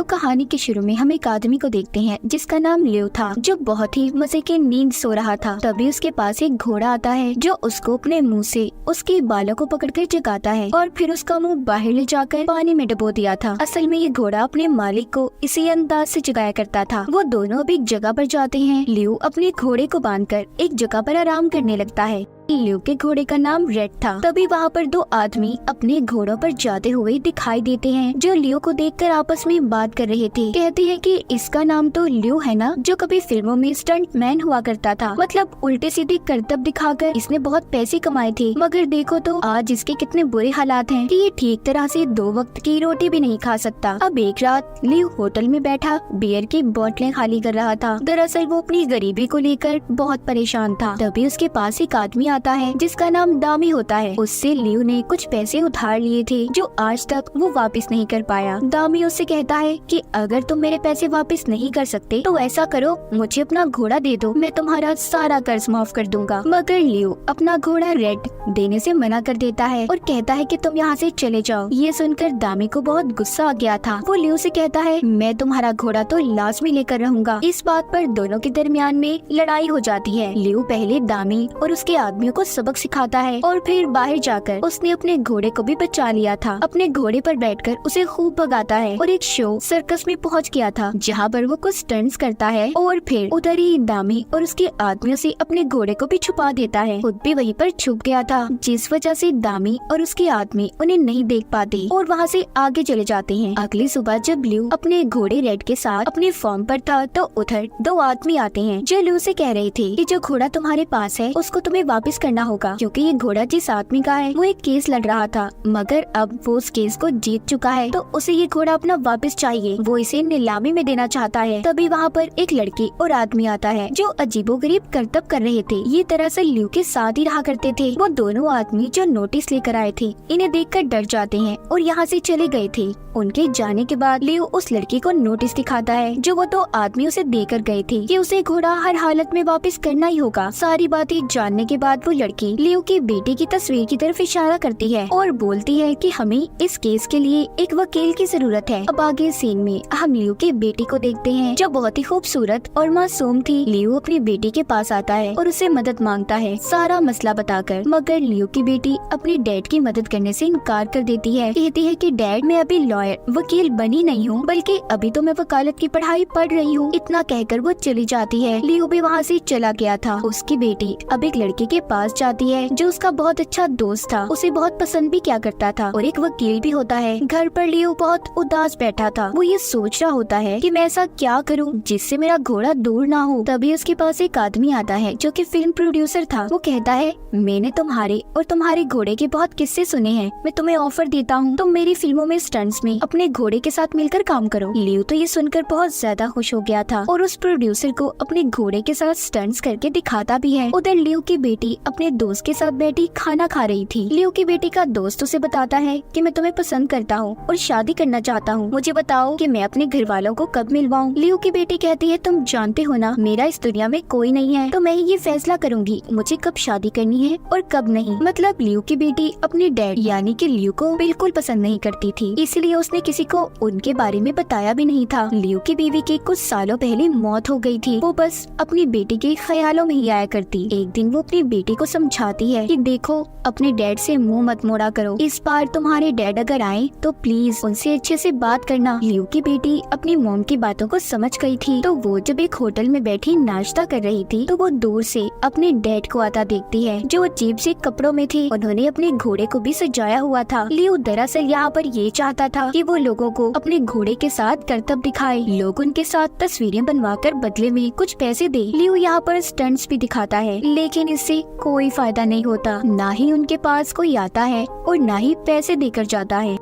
तो कहानी के शुरू में हम एक आदमी को देखते हैं जिसका नाम लियो था, जो बहुत ही मजे की नींद सो रहा था। तभी उसके पास एक घोड़ा आता है जो उसको अपने मुंह से उसके बालों को पकड़कर जगाता है और फिर उसका मुंह बाहर ले जाकर पानी में डुबो दिया था। असल में ये घोड़ा अपने मालिक को इसी अंदाज से जगाया करता था। वो दोनों अब एक जगह पर जाते हैं। लियो अपने घोड़े को बांधकर एक जगह पर आराम करने लगता है। लियो के घोड़े का नाम रेड था। तभी वहाँ पर दो आदमी अपने घोड़ों पर जाते हुए दिखाई देते हैं, जो लियो को देखकर आपस में बात कर रहे थे। कहते हैं कि इसका नाम तो लियो है ना, जो कभी फिल्मों में स्टंट मैन हुआ करता था। मतलब उल्टे सीधे करतब दिखाकर इसने बहुत पैसे कमाए थे, मगर देखो तो आज इसके कितने बुरे हालात हैं कि ये ठीक तरह से 2 वक्त की रोटी भी नहीं खा सकता। अब एक रात लियो होटल में बैठा बियर की बोतलें खाली कर रहा था। दरअसल वो अपनी गरीबी को लेकर बहुत परेशान था। तभी उसके पास एक आदमी आता है जिसका नाम दामी होता है। उससे लियो ने कुछ पैसे उधार लिए थे जो आज तक वो वापस नहीं कर पाया। दामी उससे कहता है कि अगर तुम मेरे पैसे वापस नहीं कर सकते तो ऐसा करो, मुझे अपना घोड़ा दे दो, मैं तुम्हारा सारा कर्ज माफ कर दूंगा। मगर लियो अपना घोड़ा रेड देने से मना कर देता है और कहता है कि तुम यहाँ से चले जाओ। ये सुनकर दामी को बहुत गुस्सा आ गया था। वो लियो से कहता है मैं तुम्हारा घोड़ा तो लाजमी लेकर रहूंगा। इस बात पर दोनों के दरमियान में लड़ाई हो जाती है। लियो पहले दामी और उसके आदमियों को सबक सिखाता है और फिर बाहर जाकर उसने अपने घोड़े को भी बचा लिया था। अपने घोड़े पर बैठकर उसे खूब भगाता है और एक शो सर्कस में पहुंच गया था जहां पर वो कुछ स्टंट्स करता है और फिर उधर ही दामी और उसके आदमियों से अपने घोड़े को भी छुपा देता है। खुद भी वहीं पर छुप गया था, जिस वजह से दामी और उसके आदमी उन्हें नहीं देख पाते और वहाँ से आगे चले जाते हैं। अगली सुबह जब लियो अपने घोड़े रेड के साथ अपने फार्म पर था तो उधर 2 आदमी आते हैं जो लियो से कह रहे थे कि जो घोड़ा तुम्हारे पास है उसको तुम्हें वापस करना होगा, क्योंकि ये घोड़ा जिस आदमी का है वो एक केस लड़ रहा था, मगर अब वो उस केस को जीत चुका है तो उसे ये घोड़ा अपना वापस चाहिए। वो इसे नीलामी में देना चाहता है। तभी वहाँ पर एक लड़की और आदमी आता है जो अजीबोगरीब करतब कर रहे थे। ये दरअसल लियो के साथ ही रहा करते थे। वो दोनों आदमी जो नोटिस लेकर आए थे इन्हें देखकर डर जाते हैं और यहाँ से चले गए थे। उनके जाने के बाद लियो उस लड़की को नोटिस दिखाता है जो वो 2 आदमी उसे देकर गए थे कि उसे घोड़ा हर हालत में वापस करना ही होगा। सारी बातें जानने के बाद वो लड़की लियो की बेटी की तस्वीर की तरफ इशारा करती है और बोलती है कि हमें इस केस के लिए एक वकील की जरूरत है। अब आगे सीन में हम लियो की बेटी को देखते हैं जो बहुत ही खूबसूरत और मासूम थी। लियो अपनी बेटी के पास आता है और उसे मदद मांगता है सारा मसला बताकर, मगर लियो की बेटी अपने डैड की मदद करने से इनकार कर देती है। कहती है कि डैड मैं अभी लॉयर वकील बनी नहीं हूँ, बल्कि अभी तो मैं वकालत की पढ़ाई पढ़ रही हूँ। इतना कहकर वो चली जाती है। लियो भी वहाँ से चला गया था। उसकी बेटी अब एक लड़के के पास जाती है जो उसका बहुत अच्छा दोस्त था, उसे बहुत पसंद भी क्या करता था और एक वकील भी होता है। घर पर लियो बहुत उदास बैठा था। वो ये सोच रहा होता है कि मैं ऐसा क्या करूं जिससे मेरा घोड़ा दूर ना हो। तभी उसके पास एक आदमी आता है जो कि फिल्म प्रोड्यूसर था। वो कहता है मैंने तुम्हारे और तुम्हारे घोड़े के बहुत किस्से सुने हैं, मैं तुम्हें ऑफर देता हूँ तुम मेरी फिल्मों में स्टंट्स में अपने घोड़े के साथ मिलकर काम करो। लियो तो ये सुनकर बहुत ज्यादा खुश हो गया था और उस प्रोड्यूसर को अपने घोड़े के साथ स्टंट्स करके दिखाता भी है। उधर लियो की बेटी अपने दोस्त के साथ बैठी खाना खा रही थी। लियो की बेटी का दोस्त उसे बताता है कि मैं तुम्हें पसंद करता हूँ और शादी करना चाहता हूँ, मुझे बताओ कि मैं अपने घर वालों को कब मिलवाऊँ। लियो की बेटी कहती है तुम जानते हो ना मेरा इस दुनिया में कोई नहीं है, तो मैं ही ये फैसला करूंगी मुझे कब शादी करनी है और कब नहीं। मतलब लियो की बेटी अपने डैड यानी कि लियो को बिल्कुल पसंद नहीं करती थी, इसलिए उसने किसी को उनके बारे में बताया भी नहीं था। लियो की बीवी की कुछ सालों पहले मौत हो गई थी। वो बस अपनी बेटी के ख्यालों में ही आया करती। एक दिन वो अपनी बेटी को समझाती है कि देखो अपने डैड से मुंह मत मोड़ा करो, इस बार तुम्हारे डैड अगर आए तो प्लीज उनसे अच्छे से बात करना। लियो की बेटी अपनी मॉम की बातों को समझ गई थी, तो वो जब एक होटल में बैठी नाश्ता कर रही थी तो वो दूर से अपने डैड को आता देखती है जो अजीब से कपड़ों में थे। उन्होंने अपने घोड़े को भी सजाया हुआ था। लियो दरअसल यहाँ पर ये चाहता था कि वो लोगों को अपने घोड़े के साथ करतब दिखाए, लोग उनके साथ तस्वीरें बनवाकर बदले में कुछ पैसे दे। लियो यहाँ पर स्टंट्स भी दिखाता है, लेकिन इससे कोई फायदा नहीं होता। ना ही उनके पास कोई आता है और ना ही पैसे देकर जाता है।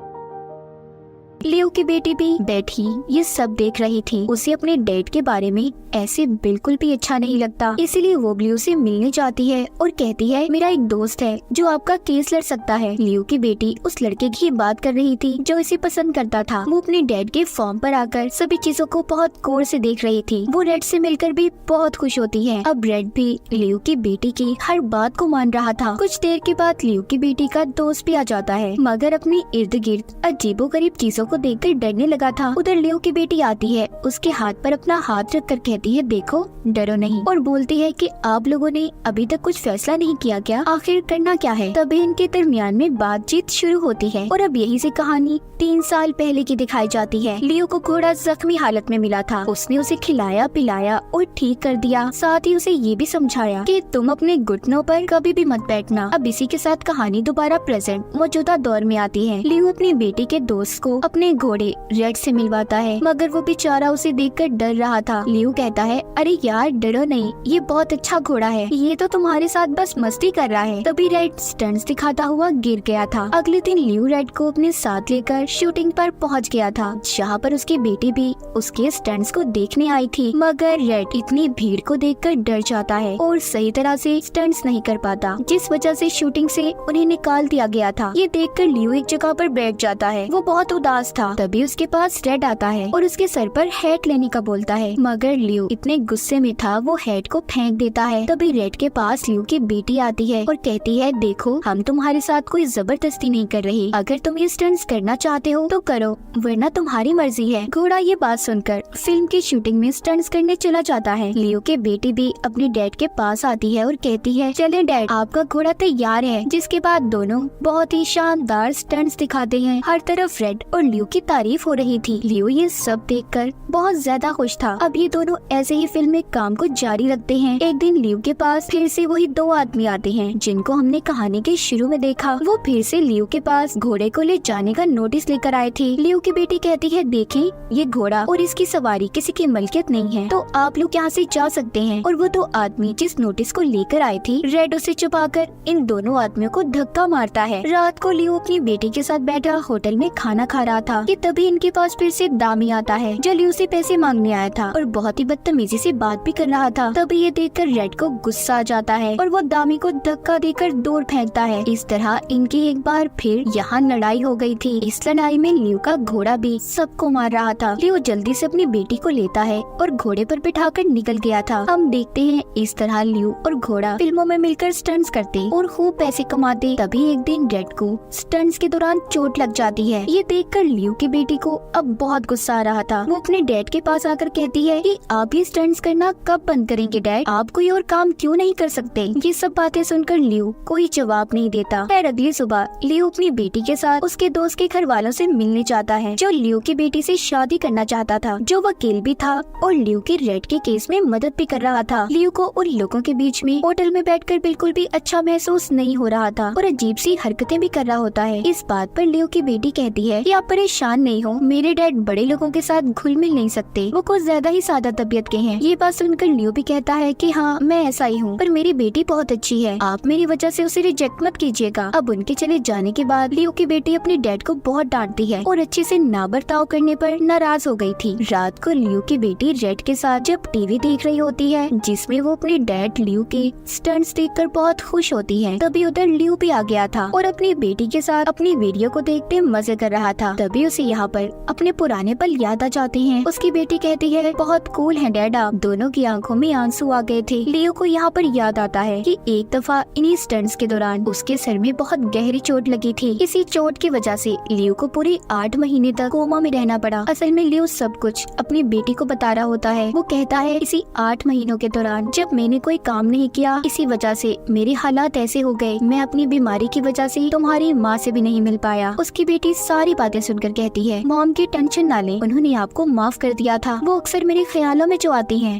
लियो की बेटी भी बैठी ये सब देख रही थी। उसे अपने डैड के बारे में ऐसे बिल्कुल भी अच्छा नहीं लगता, इसलिए वो लियो से मिलने जाती है और कहती है मेरा एक दोस्त है जो आपका केस लड़ सकता है। लियो की बेटी उस लड़के की बात कर रही थी जो इसे पसंद करता था। वो अपने डैड के फॉर्म पर आकर सभी चीजों को बहुत गौर से देख रही थी। वो रेड से मिलकर भी बहुत खुश होती है। अब रेड भी लियो की बेटी की हर बात को मान रहा था। कुछ देर के बाद लियो की बेटी का दोस्त भी आ जाता है, मगर अपने इर्द गिर्द अजीबोगरीब चीजों को देखकर डरने लगा था। उधर लियो की बेटी आती है, उसके हाथ पर अपना हाथ रखकर कहती है देखो डरो नहीं, और बोलती है कि आप लोगों ने अभी तक कुछ फैसला नहीं किया क्या, आखिर करना क्या है। तभी इनके दरमियान में बातचीत शुरू होती है और अब यही से कहानी 3 साल पहले की दिखाई जाती है। लियो को घोड़ा जख्मी हालत में मिला था, उसने उसे खिलाया पिलाया और ठीक कर दिया, साथ ही उसे ये भी समझाया कि तुम अपने घुटनों पर कभी भी मत बैठना। अब इसी के साथ कहानी दोबारा प्रेजेंट मौजूदा दौर में आती है। लियो अपनी बेटी के दोस्त को अपने घोड़े रेड से मिलवाता है, मगर वो बेचारा उसे देखकर डर रहा था। लियो कहता है अरे यार डरो नहीं, ये बहुत अच्छा घोड़ा है, ये तो तुम्हारे साथ बस मस्ती कर रहा है। तभी रेड स्टंट्स दिखाता हुआ गिर गया था। अगले दिन लियो रेड को अपने साथ लेकर शूटिंग पर पहुंच गया था, जहाँ पर उसकी बेटी भी उसके स्टंट्स को देखने आई थी, मगर रेड इतनी भीड़ को देखकर डर जाता है और सही तरह से स्टंट्स नहीं कर पाता, जिस वजह से शूटिंग से उन्हें निकाल दिया गया था। ये देखकर लियो एक जगह पर बैठ जाता है, वो बहुत उदास था। तभी उसके पास रेड आता है और उसके सर पर हैट लेने का बोलता है, मगर लियो इतने गुस्से में था वो हैट को फेंक देता है। तभी रेड के पास लियो की बेटी आती है और कहती है देखो हम तुम्हारे साथ कोई जबरदस्ती नहीं कर रही, अगर तुम ये स्टंट्स करना चाहते हो तो करो, वरना तुम्हारी मर्जी है। घोड़ा ये बात सुनकर फिल्म की शूटिंग में स्टंट्स करने चला जाता है। लियो के बेटी भी अपने डैड के पास आती है और कहती है चले डैड आपका घोड़ा तैयार है, जिसके बाद दोनों बहुत ही शानदार स्टंट्स दिखाते हैं। हर तरफ रेड और लियो की तारीफ हो रही थी। लियो ये सब देखकर बहुत ज्यादा खुश था। अब ये दोनों ऐसे ही फिल्म में काम को जारी रखते हैं। एक दिन लियो के पास फिर से वही 2 आदमी आते हैं जिनको हमने कहानी के शुरू में देखा। वो फिर से लियो के पास घोड़े को ले जाने का नोटिस लेकर आए थे। लियो की बेटी कहती है देखें ये घोड़ा और इसकी सवारी किसी की मलकियत नहीं है, तो आप लोग यहाँ से जा सकते हैं। और वो 2 आदमी जिस नोटिस को लेकर आए थे, रेड उसे छुपाकर इन दोनों आदमियों को धक्का मारता है। रात को लियो अपनी बेटी के साथ बैठा होटल में खाना खा रहा था कि तभी इनके पास फिर से दामी आता है जो लियो से पैसे मांगने आया था और बहुत ही बदतमीजी से बात भी कर रहा था। तभी ये देखकर रेड को गुस्सा आ जाता है और वो दामी को धक्का देकर दूर फेंकता है। इस तरह इनकी एक बार फिर यहाँ लड़ाई हो गई थी। इस लड़ाई में लियो का घोड़ा भी सबको मार रहा था। लियो जल्दी से अपनी बेटी को लेता है और घोड़े पर बिठाकर निकल गया था। हम देखते हैं इस तरह लियो और घोड़ा फिल्मों में मिलकर स्टंट्स करते और खूब पैसे कमाते। तभी एक दिन रेड को स्टंट्स के दौरान चोट लग जाती है। ये देखकर लियो की बेटी को अब बहुत गुस्सा आ रहा था। वो अपने डैड के पास आकर कहती है कि आप ये स्टंट्स करना कब बंद करेंगे डैड, आप कोई और काम क्यों नहीं कर सकते। ये सब बातें सुनकर लियो कोई जवाब नहीं देता। फिर अगली सुबह लियो अपनी बेटी के साथ उसके दोस्त के घर वालों से मिलने जाता है जो लियो की बेटी से शादी करना चाहता था, जो वकील भी था और लियो के रेड के केस में मदद भी कर रहा था। लियो को उन लोगों के बीच में होटल में बैठकर बिल्कुल भी अच्छा महसूस नहीं हो रहा था और अजीब सी हरकतें भी कर रहा होता है। इस बात पर लियो की बेटी कहती है कि आप परेशान नहीं हो, मेरे डैड बड़े लोगों के साथ घुल मिल नहीं सकते, वो कुछ ज्यादा ही सादा तबीयत के हैं। ये बात सुनकर लियो भी कहता है कि हाँ मैं ऐसा ही हूँ, पर मेरी बेटी बहुत अच्छी है, आप मेरी वजह से उसे रिजेक्ट मत कीजिएगा। अब उनके चले जाने के बाद लियो की बेटी अपने डैड को बहुत डांटती है और अच्छे से ना बर्ताव करने पर नाराज हो गई थी। रात को लियो की बेटी रेड के साथ जब टीवी देख रही होती है जिसमें वो अपने डैड लियो के स्टंट्स देखकर बहुत खुश होती है, तभी उधर लियो भी आ गया था और अपनी बेटी के साथ अपनी वीडियो को देखते मजे कर रहा था। तभी उसे यहाँ पर अपने पुराने पल याद आ जाते हैं। उसकी बेटी कहती है बहुत कूल है डैड आप। दोनों की आंखों में आंसू आ गए थे। लियो को यहाँ पर याद आता है कि एक दफा इन्हीं स्टंट्स के दौरान उसके सर में बहुत गहरी चोट लगी थी। इसी चोट की वजह से लियो को पूरे 8 महीने तक कोमा में रहना पड़ा। असल में लियो सब कुछ अपनी बेटी को बता रहा होता है। वो कहता है इसी 8 महीनों के दौरान जब मैंने कोई काम नहीं किया, इसी वजह से मेरे हालात ऐसे हो गए, मैं अपनी बीमारी की वजह से तुम्हारी माँ से भी नहीं मिल पाया। उसकी बेटी सारी बातें सुनकर कहती है मॉम की टेंशन ना ले, उन्होंने आपको माफ कर दिया था, वो अक्सर मेरे ख्यालों में जो आती हैं।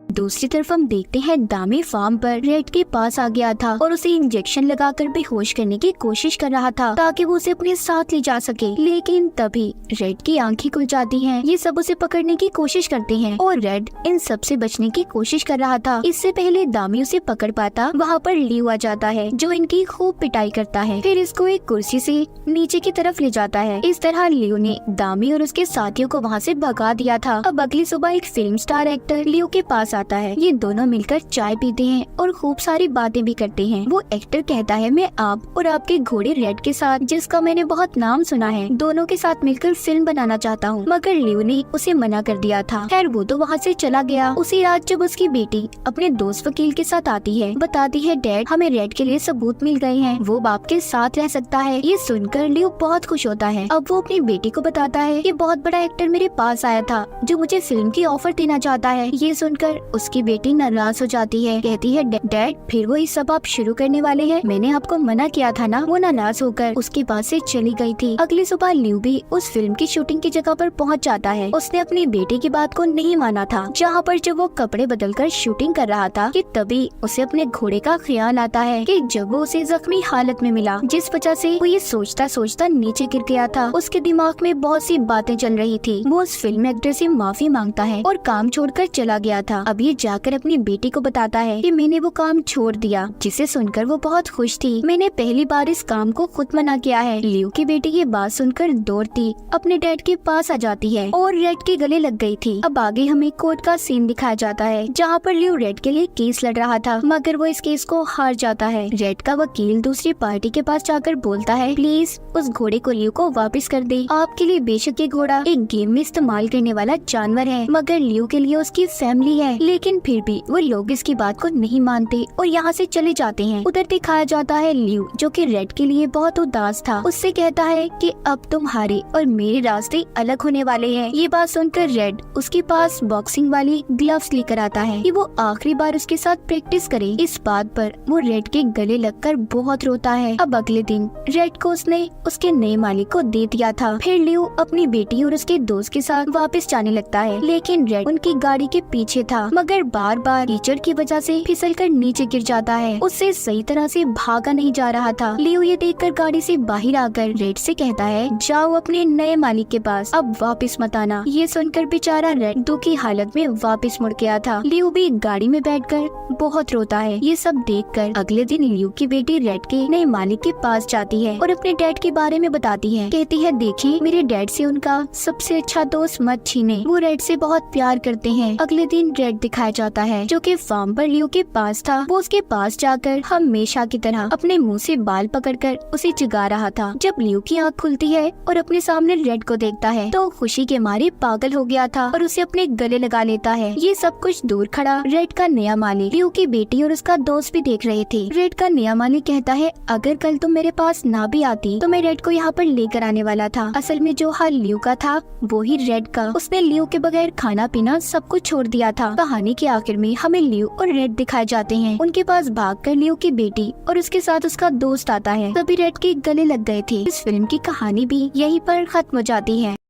दूसरी तरफ हम देखते हैं दामी फार्म पर रेड के पास आ गया था और उसे इंजेक्शन लगाकर बेहोश करने की कोशिश कर रहा था ताकि वो उसे अपने साथ ले जा सके। लेकिन तभी रेड की आंखें खुल जाती हैं। ये सब उसे पकड़ने की कोशिश करते हैं और रेड इन सब से बचने की कोशिश कर रहा था। इससे पहले दामी उसे पकड़ पाता, वहाँ पर लियो आ जाता है जो इनकी खूब पिटाई करता है, फिर इसको एक कुर्सी से नीचे की तरफ ले जाता है। इस तरह लियो ने दामी और उसके साथियों को वहाँ से भगा दिया था। अब अगली सुबह एक फिल्म स्टार एक्टर लियो के पास आता है। ये दोनों मिलकर चाय पीते हैं और खूब सारी बातें भी करते हैं। वो एक्टर कहता है मैं आप और आपके घोड़े रेड के साथ, जिसका मैंने बहुत नाम सुना है, दोनों के साथ मिलकर फिल्म बनाना चाहता हूँ, मगर लियो ने उसे मना कर दिया था। खैर वो तो वहाँ से चला गया। उसी रात जब उसकी बेटी अपने दोस्त वकील के साथ आती है, बताती है डैड हमें रेड के लिए सबूत मिल गए हैं, वो बाप के साथ रह सकता है। ये सुनकर लियो बहुत खुश होता है। अब वो अपनी बेटी को बताता है कि बहुत बड़ा एक्टर मेरे पास आया था जो मुझे फिल्म की ऑफर देना चाहता है। ये सुनकर उसकी बेटी नाराज हो जाती है, कहती है डैड फिर वो सब आप शुरू करने वाले हैं, मैंने आपको मना किया था ना। वो नाराज होकर उसके पास से चली गई थी। अगली सुबह लियो भी उस फिल्म की शूटिंग की जगह पर पहुंच जाता है। उसने अपनी बेटी की बात को नहीं माना था। जहाँ पर जब वो कपड़े बदलकर शूटिंग कर रहा था कि तभी उसे अपने घोड़े का ख्याल आता है कि जब वो उसे जख्मी हालत में मिला, जिस वजह से वो ये सोचता सोचता नीचे गिर गया था। उसके दिमाग में बहुत सी बातें चल रही थी। वो उस फिल्म एक्टर से माफी मांगता है और काम छोड़कर चला गया था। अब ये जाकर अपनी बेटी को बताता है कि मैंने वो काम छोड़ दिया, जिसे सुनकर वो बहुत खुश थी। मैंने पहली बार इस काम को खुद मना किया है। लियो की बेटी ये बात सुनकर दौड़ती अपने डैड के पास आ जाती है और रेड के गले लग गई थी। अब आगे हमें कोर्ट का सीन दिखाया जाता है, जहाँ पर लियो रेड के लिए केस लड़ रहा था, मगर वो इस केस को हार जाता है। रेड का वकील दूसरी पार्टी के पास जाकर बोलता है प्लीज उस घोड़े को लियो को वापस कर दे। आपके लिए बेशक ये घोड़ा एक गेम में इस्तेमाल करने वाला जानवर है, मगर लियो के लिए उसकी फैमिली है। लेकिन फिर भी वो लोग इसकी बात को नहीं मानते और यहाँ से चले जाते हैं। उधर दिखाया जाता है लियो जो कि रेड के लिए बहुत उदास था। उससे कहता है कि अब तुम्हारे और मेरे रास्ते अलग होने वाले हैं। ये बात सुनकर रेड उसके पास बॉक्सिंग वाली ग्लव्स लेकर आता है कि वो आखिरी बार उसके साथ प्रैक्टिस करे। इस बात पर वो रेड के गले लगकर बहुत रोता है। अब अगले दिन रेड को उसने उसके नए मालिक को दे दिया था। फिर लियो अपनी बेटी और उसके दोस्त के साथ वापस जाने लगता है, लेकिन रेड उनकी गाड़ी के पीछे था, मगर बार बार कीचड़ की वजह से फिसलकर नीचे गिर जाता है। उससे सही तरह से भागा नहीं जा रहा था। लियो ये देखकर गाड़ी से बाहर आकर रेड से कहता है जाओ अपने नए मालिक के पास, अब वापस मत आना। ये सुनकर बेचारा रेड दुखी हालत में वापस मुड़ गया था। लियो भी गाड़ी में बैठकर बहुत रोता है। ये सब देखकर अगले दिन लियो की बेटी रेड के नए मालिक के पास जाती है और अपने डैड के बारे में बताती है। कहती है देखिए मेरे डैड से उनका सबसे अच्छा दोस्त मत छीने, वो रेड से बहुत प्यार करते हैं। अगले दिन रेड दिखाया जाता है जो कि फार्म पर लियो के पास था। वो उसके पास जाकर हमेशा की तरह अपने मुंह से बाल पकड़कर उसे चिढ़ा रहा था। जब लियो की आँख खुलती है और अपने सामने रेड को देखता है तो खुशी के मारे पागल हो गया था और उसे अपने गले लगा लेता है। ये सब कुछ दूर खड़ा रेड का नया मालिक लियो की बेटी और उसका दोस्त भी देख रहे थे। रेड का नया मालिक कहता है अगर कल तुम मेरे पास ना भी आती तो मैं रेड को यहाँ पर लेकर आने वाला था। असल में जो हाल लियो का था वो ही रेड का। उसने लियो के बगैर खाना पीना सब कुछ छोड़ दिया था। कहानी के आखिर में हमें लियो और रेड दिखाए जाते हैं। उनके पास भागकर लियो की बेटी और उसके साथ उसका दोस्त आता है। तभी रेड के गले लग गए थे। इस फिल्म की कहानी भी यहीं पर खत्म हो जाती है।